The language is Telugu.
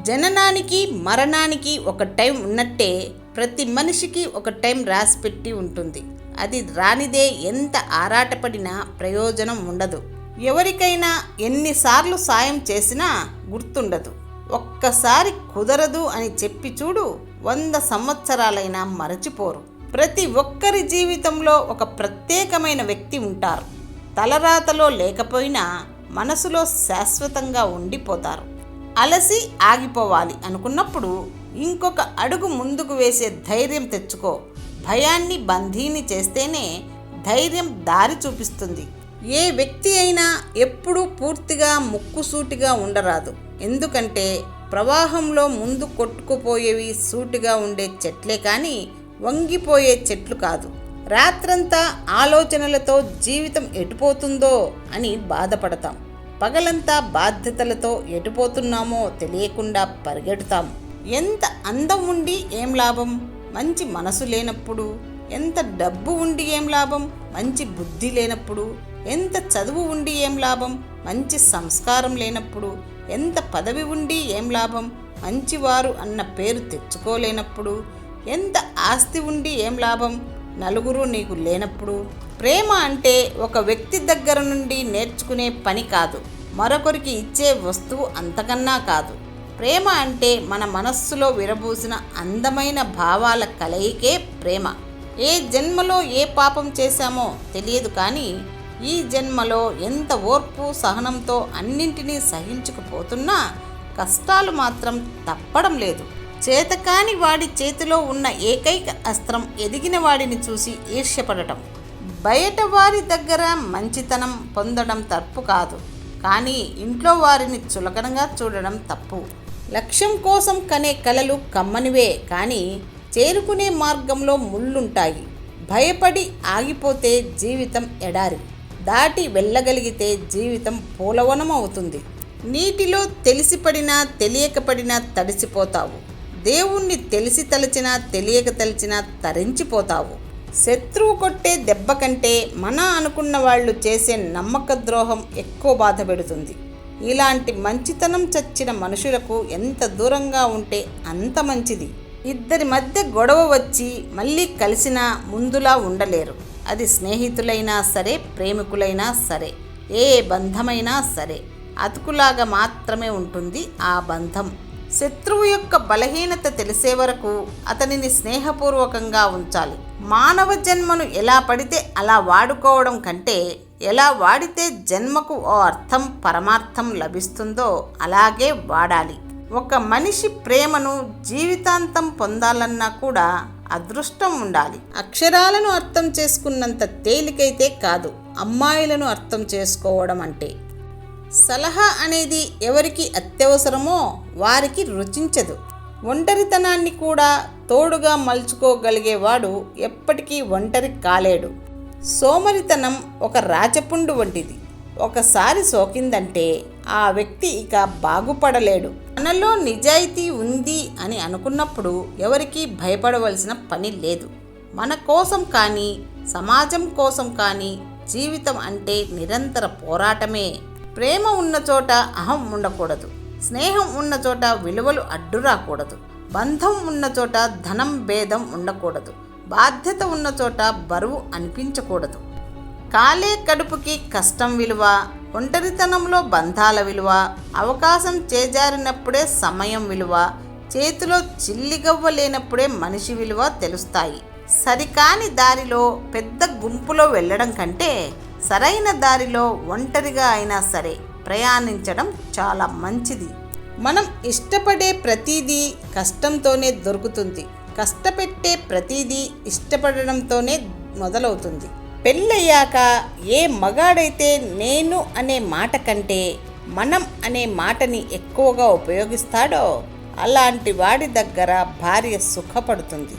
జననానికి మరణానికి ఒక టైం ఉన్నట్టే ప్రతి మనిషికి ఒక టైం రాసిపెట్టి ఉంటుంది. అది రానిదే ఎంత ఆరాటపడినా ప్రయోజనం ఉండదు. ఎవరికైనా ఎన్నిసార్లు సాయం చేసినా గుర్తుండదు. ఒక్కసారి కుదరదు అని చెప్పి చూడు, 100 సంవత్సరాలైనా మరచిపోరు. ప్రతి ఒక్కరి జీవితంలో ఒక ప్రత్యేకమైన వ్యక్తి ఉంటారు. తలరాతలో లేకపోయినా మనసులో శాశ్వతంగా ఉండిపోతారు. అలసి ఆగిపోవాలి అనుకున్నప్పుడు ఇంకొక అడుగు ముందుకు వేసే ధైర్యం తెచ్చుకో. భయాన్ని బందీని చేస్తేనే ధైర్యం దారి చూపిస్తుంది. ఏ వ్యక్తి అయినా ఎప్పుడూ పూర్తిగా ముక్కుసూటిగా ఉండరాదు. ఎందుకంటే ప్రవాహంలో ముందు కొట్టుకుపోయేవి సూటిగా ఉండే చెట్లే కానీ వంగిపోయే చెట్లు కాదు. రాత్రంతా ఆలోచనలతో జీవితం ఎటుపోతుందో అని బాధపడతాం. పగలంతా బాధ్యతలతో ఎటుపోతున్నామో తెలియకుండా పరిగెడుతాము. ఎంత అందం ఉండి ఏం లాభం మంచి మనసు లేనప్పుడు? ఎంత డబ్బు ఉండి ఏం లాభం మంచి బుద్ధి లేనప్పుడు? ఎంత చదువు ఉండి ఏం లాభం మంచి సంస్కారం లేనప్పుడు? ఎంత పదవి ఉండి ఏం లాభం మంచివారు అన్న పేరు తెచ్చుకోలేనప్పుడు? ఎంత ఆస్తి ఉండి ఏం లాభం నలుగురు నీకు లేనప్పుడు? ప్రేమ అంటే ఒక వ్యక్తి దగ్గర నుండి నేర్చుకునే పని కాదు, మరొకరికి ఇచ్చే వస్తువు అంతకన్నా కాదు. ప్రేమ అంటే మన మనస్సులో విరబూసిన అందమైన భావాల కలయికే ప్రేమ. ఏ జన్మలో ఏ పాపం చేశామో తెలియదు కానీ ఈ జన్మలో ఎంత ఓర్పు సహనంతో అన్నింటినీ సహించుకుపోతున్నా కష్టాలు మాత్రం తప్పడం లేదు. చేతకాని వాడి చేతిలో ఉన్న ఏకైక అస్త్రం ఎదిగిన వాడిని చూసి ఈర్ష్యపడటం. బయట వారి దగ్గర మంచితనం పొందడం తప్పు కాదు, కానీ ఇంట్లో వారిని చులకనగా చూడడం తప్పు. లక్ష్యం కోసం కనే కలలు కమ్మనివే కానీ చేరుకునే మార్గంలో ముళ్ళుంటాయి. భయపడి ఆగిపోతే జీవితం ఎడారి, దాటి వెళ్ళగలిగితే జీవితం పూలవనం అవుతుంది. నీటిలో తెలిసిపడినా తెలియకపడినా తడిసిపోతావు. దేవుణ్ణి తెలిసి తలచినా తెలియక తలచినా తరించిపోతావు. శత్రువు కొట్టే దెబ్బ కంటే మన అనుకున్న వాళ్ళు చేసే నమ్మక ద్రోహం ఎక్కువ బాధ పెడుతుంది. ఇలాంటి మంచితనం చచ్చిన మనుషులకు ఎంత దూరంగా ఉంటే అంత మంచిది. ఇద్దరి మధ్య గొడవ వచ్చి మళ్ళీ కలిసినా ముందులా ఉండలేరు. అది స్నేహితులైనా సరే, ప్రేమికులైనా సరే, ఏ బంధమైనా సరే అతుకులాగా మాత్రమే ఉంటుంది ఆ బంధం. శత్రువు యొక్క బలహీనత తెలిసే వరకు అతనిని స్నేహపూర్వకంగా ఉంచాలి. మానవ జన్మను ఎలా పడితే అలా వాడుకోవడం కంటే ఎలా వాడితే జన్మకు ఓ అర్థం పరమార్థం లభిస్తుందో అలాగే వాడాలి. ఒక మనిషి ప్రేమను జీవితాంతం పొందాలన్నా కూడా అదృష్టం ఉండాలి. అక్షరాలను అర్థం చేసుకున్నంత తేలికైతే కాదు అమ్మాయిలను అర్థం చేసుకోవడం అంటే. సలహా అనేది ఎవరికి అత్యవసరమో వారికి రుచించదు. ఒంటరితనాన్ని కూడా తోడుగా మలుచుకోగలిగేవాడు ఎప్పటికీ ఒంటరి కాలేడు. సోమరితనం ఒక రాచపుండు వంటిది. ఒకసారి సోకిందంటే ఆ వ్యక్తి ఇక బాగుపడలేడు. మనలో నిజాయితీ ఉంది అని అనుకున్నప్పుడు ఎవరికీ భయపడవలసిన పని లేదు. మన కోసం కానీ సమాజం కోసం కానీ జీవితం అంటే నిరంతర పోరాటమే. ప్రేమ ఉన్న చోట అహం ఉండకూడదు. స్నేహం ఉన్న చోట విలువలు అడ్డు రాకూడదు. బంధం ఉన్న చోట ధనం భేదం ఉండకూడదు. బాధ్యత ఉన్న చోట బరువు అనిపించకూడదు. కాలే కడుపుకి కష్టం విలువ, ఒంటరితనంలో బంధాల విలువ, అవకాశం చేజారినప్పుడే సమయం విలువ, చేతిలో చిల్లిగవ్వ లేనప్పుడే మనిషి విలువ తెలుస్తాయి. సరికాని దారిలో పెద్ద గుంపులో వెళ్ళడం కంటే సరైన దారిలో ఒంటరిగా అయినా సరే ప్రయాణించడం చాలా మంచిది. మనం ఇష్టపడే ప్రతిదీ కష్టంతోనే దొరుకుతుంది. కష్టపెట్టే ప్రతిదీ ఇష్టపడడంతోనే మొదలవుతుంది. పెళ్ళయ్యాక ఏ మగాడైతే నేను అనే మాట కంటే మనం అనే మాటని ఎక్కువగా ఉపయోగిస్తాడో అలాంటి వాడి దగ్గర భార్య సుఖపడుతుంది.